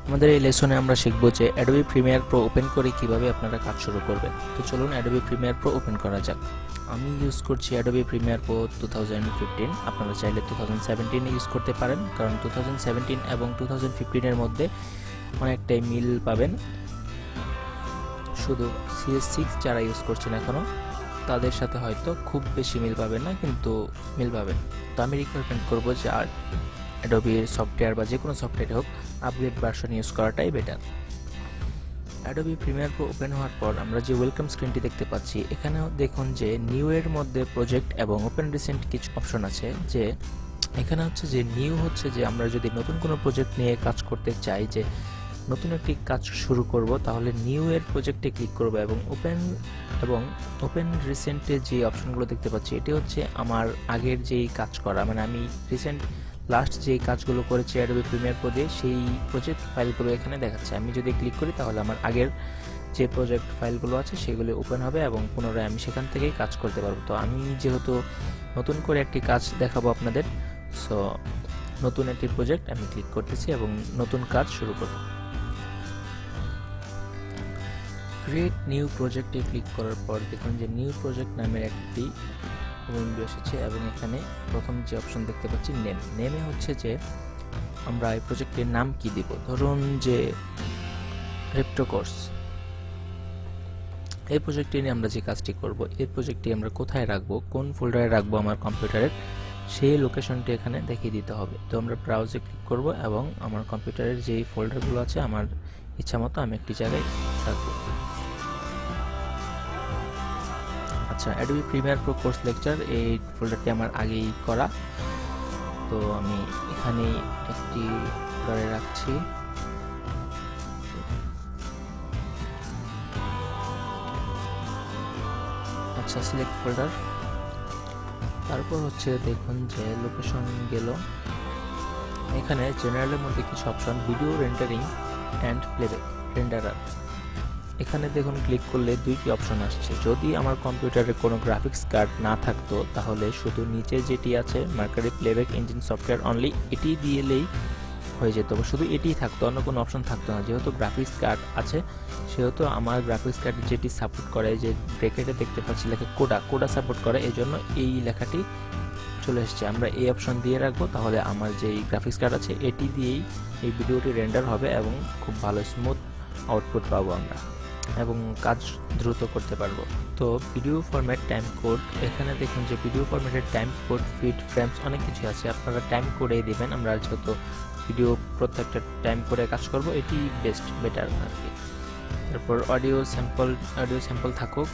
আমাদের এই লেসনে আমরা শিখব যে অ্যাডোবি প্রিমিয়ার প্রো ওপেন করে কিভাবে আপনারা কাজ শুরু করবেন। তো চলুন অ্যাডোবি প্রিমিয়ার প্রো ওপেন করা যাক। আমি ইউজ করছি অ্যাডোবি প্রিমিয়ার প্রো 2015। আপনারা চাইলে 2017 ইউজ করতে পারেন, কারণ 2017 এবং 2015 এর মধ্যে অনেকটাই মিল পাবেন। শুধু CS6 যারা ইউজ করছেন এখনও, তাদের সাথে হয়তো খুব বেশি মিল পাবেন না, কিন্তু মিল পাবেন। তো আমি রিকমেন্ড করবো যে অ্যাডোবির সফটওয়্যার বা যে কোনো সফটওয়্যার হোক, আপগ্রেড ভার্সন ইউজ করাটাই better. Adobe Premiere Pro open হওয়ার পর আমরা যে ওয়েলকাম স্ক্রিনটি দেখতে পাচ্ছি, এখানেও দেখুন যে নিউ এর মধ্যে প্রজেক্ট এবং ওপেন রিসেন্ট কিছু অপশন আছে। যে এখানে হচ্ছে যে নিউ হচ্ছে যে আমরা যদি নতুন কোনো প্রজেক্ট নিয়ে কাজ করতে চাই, যে নতুন একটি কাজ শুরু করব, তাহলে নিউ এর প্রজেক্টে ক্লিক করব এবং ওপেন রিসেন্টে যে অপশনগুলো দেখতে পাচ্ছি, এটি হচ্ছে আমার আগের যেই কাজ করা, মানে আমি লাস্ট যেই কাজগুলো করেছি অ্যাডোবি প্রিমিয়ার প্রো দিয়ে, সেই প্রজেক্ট ফাইলগুলো এখানে দেখাচ্ছে। আমি যদি ক্লিক করি তাহলে আমার আগের যে প্রজেক্ট ফাইলগুলো আছে সেগুলো ওপেন হবে এবং পুনরায় আমি সেখান থেকেই কাজ করতে পারবো। তো আমি যেহেতু নতুন করে একটি কাজ দেখাবো আপনাদের, সো নতুন একটি প্রজেক্ট আমি ক্লিক করতেছি এবং নতুন কাজ শুরু করব। ক্রিয়েট নিউ প্রজেক্টে ক্লিক করার পর দেখুন যে নিউ প্রজেক্ট নামের একটি উইন্ডো এসেছে এবং এখানে প্রথম যে অপশন দেখতে পাচ্ছি নেমে হচ্ছে যে আমরা এই প্রজেক্টের নাম কি দিব। ধরুন যে রেপ্টো কোর্স, এই প্রজেক্টটি নিয়ে আমরা যে কাজটি করব, এই প্রজেক্টটি আমরা কোথায় রাখবো, কোন ফোল্ডারে রাখবো আমার কম্পিউটারের, সেই লোকেশনটি এখানে দেখিয়ে দিতে হবে। তো আমরা ব্রাউজে ক্লিক করব এবং আমার কম্পিউটারের যেই ফোল্ডারগুলো আছে আমার ইচ্ছা মতো আমি একটি জায়গায় রাখবো। আচ্ছা, Adobe Premiere Pro course lecture, এই ফোল্ডারটি আমার আগেই করা, তো আমি এখানে একটি করে রাখছি। আচ্ছা, সিলেক্ট ফোল্ডার। তারপর হচ্ছে দেখুন যে লোকেশন গেল, এখানে জেনারেলের মধ্যে কিছু option, video rendering and playback renderer, এখানে দেখুন ক্লিক করলে দুইটি অপশন আসছে। যদি আমার কম্পিউটারে কোনো গ্রাফিক্স কার্ড না থাকতো, তাহলে শুধু নিচে যেটি আছে mercury playback engine software only, এটি দিয়েলেই হয়ে যেত, শুধু এটিই থাকতো, অন্য কোনো অপশন থাকতো না। যেহেতু গ্রাফিক্স কার্ড আছে, সেহেতু আমার গ্রাফিক্স কার্ড যেটি সাপোর্ট করে, যে ব্র্যাকেটে দেখতে পাচ্ছি লেখা কোডা সাপোর্ট করে, এই জন্য এই লেখাটি চলে এসেছে। আমরা এই অপশন দিয়ে রাখবো, তাহলে আমার যেই গ্রাফিক্স কার্ড আছে এটি দিয়েই এই ভিডিওটি রেন্ডার হবে এবং খুব ভালো স্মুথ আউটপুট পাবো আমরা এবং কাজ দ্রুত করতে পারবো। তো ভিডিও ফরম্যাট, টাইম কোড, এখানে দেখুন যে ভিডিও ফরম্যাটের টাইম কোড, ফিট, ফ্রেমস অনেক কিছু আছে, আপনারা টাইম কোডেই দিবেন। আমরা যেহেতু ভিডিও প্রত্যেকটা টাইম কোডে কাজ করব, এটি বেটার আর কি। তারপর অডিও স্যাম্পল থাকুক,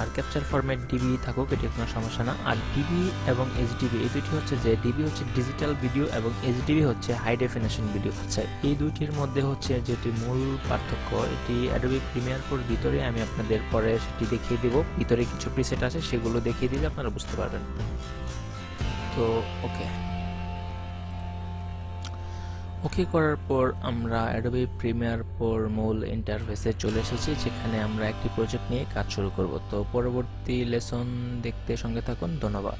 আর ক্যাপচার ফরম্যাট ডিবি থাকুক, এটি কোনো সমস্যা না। আর ডিবি এবং এইচডিবি, এই দুটি হচ্ছে যে ডিবি হচ্ছে ডিজিটাল ভিডিও এবং এইচডিবি হচ্ছে হাই ডেফিনেশন ভিডিও। আচ্ছা, এই দুইটির মধ্যে হচ্ছে যেটি মূল পার্থক্য, এটি অ্যাডোবি প্রিমিয়ার প্রোর ভিতরে আমি আপনাদের পরে সেটি দেখিয়ে দেব। ভিতরে কিছু প্রিসেট আছে, সেগুলো দেখিয়ে দিলে আপনারা বুঝতে পারবেন। তো ওকে করার পর আমরা অ্যাডোবি প্রিমিয়ার প্রোর মূল ইন্টারফেসে চলে এসেছি, যেখানে আমরা একটি প্রজেক্ট নিয়ে কাজ শুরু করব। তো পরবর্তী লেসন দেখতে সঙ্গে থাকুন। ধন্যবাদ।